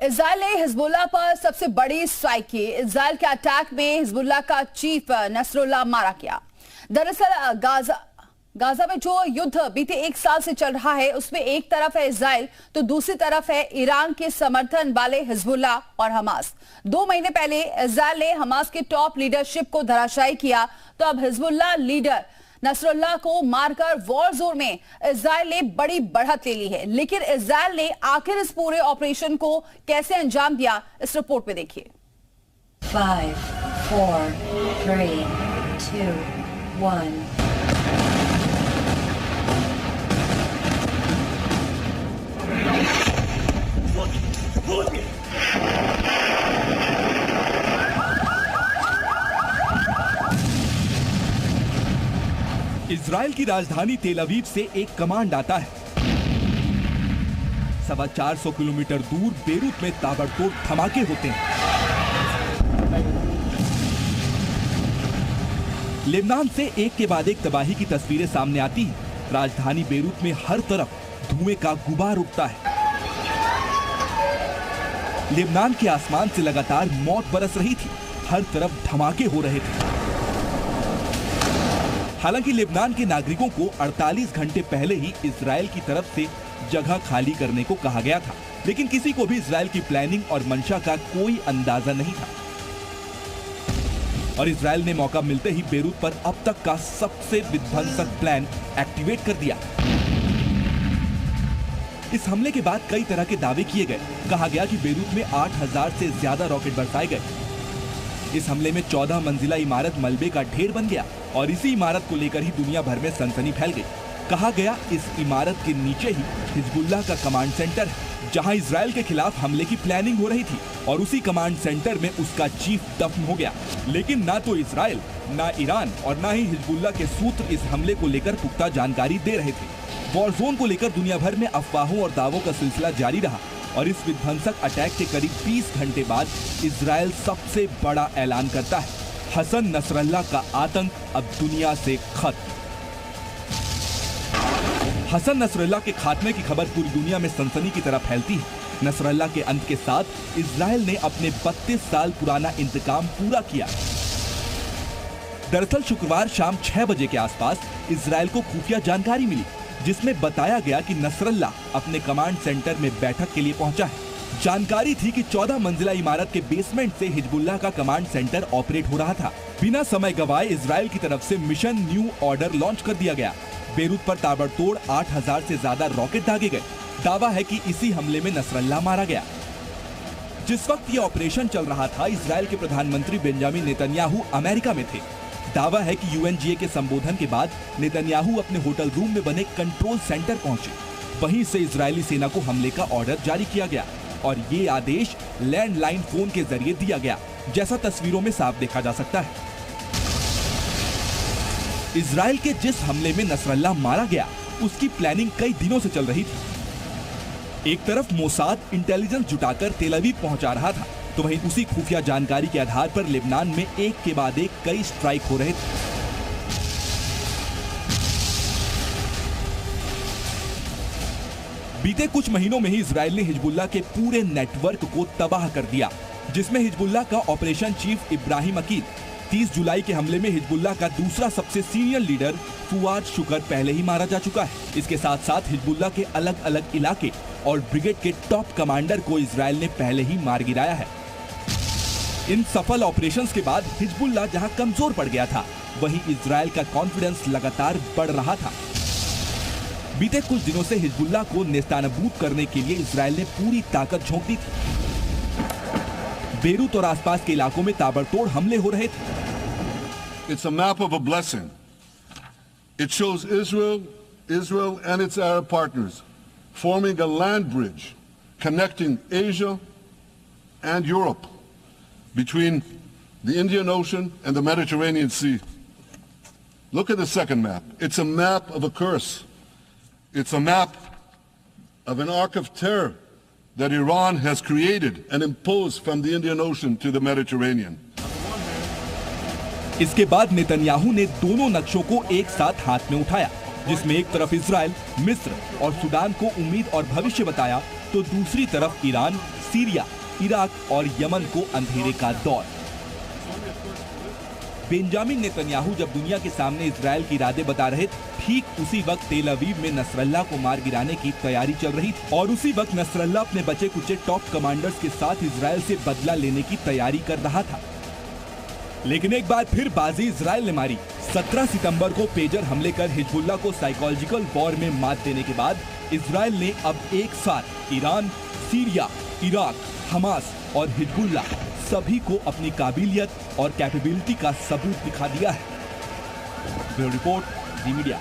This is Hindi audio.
इजराइल ने हिजबुल्लाह पर सबसे बड़ी स्ट्राइक की। इजराइल के अटैक में हिजबुल्लाह का चीफ नसरुल्लाह मारा गया। दरअसल गाजा में जो युद्ध बीते एक साल से चल रहा है उसमें एक तरफ है इजराइल तो दूसरी तरफ है ईरान के समर्थन वाले हिजबुल्लाह और हमास। 2 महीने पहले इजराइल ने हमास के टॉप लीडरशिप को धराशायी किया तो अब हिजबुल्लाह लीडर नसरुल्लाह को मारकर वॉर जोन में इजराइल ने बड़ी बढ़त ले ली है। लेकिन इजराइल ने आखिर इस पूरे ऑपरेशन को कैसे अंजाम दिया, इस रिपोर्ट में देखिए। 5, 4, 3, 2, 1 इजराइल की राजधानी तेल अवीव से एक कमांड आता है। 450 किलोमीटर दूर बेरूत में ताबड़तोड़ धमाके होते हैं। लेबनान से एक के बाद एक तबाही की तस्वीरें सामने आती हैं। राजधानी बेरूत में हर तरफ धुएं का गुबार उठता है। लेबनान के आसमान से लगातार मौत बरस रही थी। हर तरफ धमाके हो रहे थे। हालांकि लेबनान के नागरिकों को 48 घंटे पहले ही इजराइल की तरफ से जगह खाली करने को कहा गया था, लेकिन किसी को भी इजराइल की प्लानिंग और मंशा का कोई अंदाजा नहीं था। और इजराइल ने मौका मिलते ही बेरूत पर अब तक का सबसे विध्वंसक प्लान एक्टिवेट कर दिया। इस हमले के बाद कई तरह के दावे किए गए। कहा गया कि बेरूत में 8000 से ज्यादा रॉकेट बरसाए गए। इस हमले में 14 मंजिला इमारत मलबे का ढेर बन गया और इसी इमारत को लेकर ही दुनिया भर में सनसनी फैल गई। कहा गया इस इमारत के नीचे ही हिजबुल्लाह का कमांड सेंटर है, जहां इजराइल के खिलाफ हमले की प्लानिंग हो रही थी और उसी कमांड सेंटर में उसका चीफ दफन हो गया। लेकिन ना तो इजराइल, ना ईरान और ना ही हिजबुल्लाह के सूत्र इस हमले को लेकर पुख्ता जानकारी दे रहे थे। वॉर जोन को लेकर दुनिया भर में अफवाहों और दावों का सिलसिला जारी रहा और इस विध्वंसक अटैक के करीब 20 घंटे बाद इजराइल सबसे बड़ा ऐलान करता है, हसन नसरल्लाह का आतंक अब दुनिया से खत्म। हसन नसरल्लाह के खात्मे की खबर पूरी दुनिया में सनसनी की तरह फैलती है। नसरल्लाह के अंत के साथ इजराइल ने अपने 32 साल पुराना इंतकाम पूरा किया। दरअसल शुक्रवार शाम 6 बजे के आसपास इजराइल को खुफिया जानकारी मिली, जिसमें बताया गया कि नसरल्लाह अपने कमांड सेंटर में बैठक के लिए पहुंचा है। जानकारी थी कि 14 मंजिला इमारत के बेसमेंट से हिजबुल्लाह का कमांड सेंटर ऑपरेट हो रहा था। बिना समय गवाए इजराइल की तरफ से मिशन न्यू ऑर्डर लॉन्च कर दिया गया। बेरूत पर ताबड़तोड़ 8000 से ज्यादा रॉकेट दागे गए। दावा है कि इसी हमले में नसरल्लाह मारा गया। जिस वक्त ये ऑपरेशन चल रहा था, इजराइल के प्रधानमंत्री बेंजामिन नेतन्याहू अमेरिका में थे। दावा है कि यूएनजीए के संबोधन के बाद नेतन्याहू अपने होटल रूम में बने कंट्रोल सेंटर पहुंचे। वहीं से इजरायली सेना को हमले का ऑर्डर जारी किया गया और ये आदेश लैंडलाइन फोन के जरिए दिया गया, जैसा तस्वीरों में साफ देखा जा सकता है। इजराइल के जिस हमले में नसरल्लाह मारा गया, उसकी प्लानिंग कई दिनों से चल रही थी। एक तरफ मोसाद इंटेलिजेंस जुटाकर तेल अवीव पहुंचा रहा था, तो वहीं उसी खुफिया जानकारी के आधार पर लेबनान में एक के बाद एक कई स्ट्राइक हो रहे थे। बीते कुछ महीनों में ही इजराइल ने हिजबुल्लाह के पूरे नेटवर्क को तबाह कर दिया, जिसमें हिजबुल्लाह का ऑपरेशन चीफ इब्राहिम अकील। 30 जुलाई के हमले में हिजबुल्लाह का दूसरा सबसे सीनियर लीडर फुआद शुकर पहले ही मारा जा चुका है। इसके साथ साथ हिजबुल्लाह के अलग अलग इलाके और ब्रिगेड के टॉप कमांडर को इजराइल ने पहले ही मार गिराया है। इन सफल ऑपरेशंस के बाद हिजबुल्लाह जहां कमजोर पड़ गया था, वहीं इजराइल का कॉन्फिडेंस लगातार बढ़ रहा था। बीते कुछ दिनों से हिजबुल्लाह को नेस्तानाबूद करने के लिए इजराइल ने पूरी ताकत झोंक दी थी। बेरूत और आसपास के इलाकों में ताबड़तोड़ हमले हो रहे थे। It's a map of a blessing. It shows Israel and its Arab partners forming a land bridge connecting Asia and Europe between the Indian Ocean and the Mediterranean Sea. Look at the second map. It's a map of a curse. It's a map of an arc of terror that Iran has created and imposed from the Indian Ocean to the Mediterranean. इसके बाद नेतन्याहू ने दोनों नक्शों को एक साथ हाथ में उठाया, जिसमें एक तरफ इजराइल, मिस्र और सूडान को उम्मीद और भविष्य बताया, तो दूसरी तरफ ईरान, सीरिया, इराक और यमन को अंधेरे का दौर। बेंजामिन नेतन्याहू जब दुनिया के सामने इजरायल के इरादे बता रहे, ठीक उसी वक्त तेल अवीव में नसरल्ला को मार गिराने की तैयारी चल रही थी और उसी वक्त नसरल्ला अपने बचे कुचे टॉप कमांडर्स के साथ इजरायल से बदला लेने की तैयारी कर रहा था। लेकिन एक बार फिर बाजी इजरायल ने मारी। 17 सितंबर को पेजर हमले कर हिजबुल्लाह को साइकोलॉजिकल वॉर में मात देने के बाद इजरायल ने अब एक साथ ईरान, सीरिया, इराक, हमास और हिजबुल्लाह सभी को अपनी काबिलियत और कैपेबिलिटी का सबूत दिखा दिया है। ब्यूरो रिपोर्ट, जी मीडिया।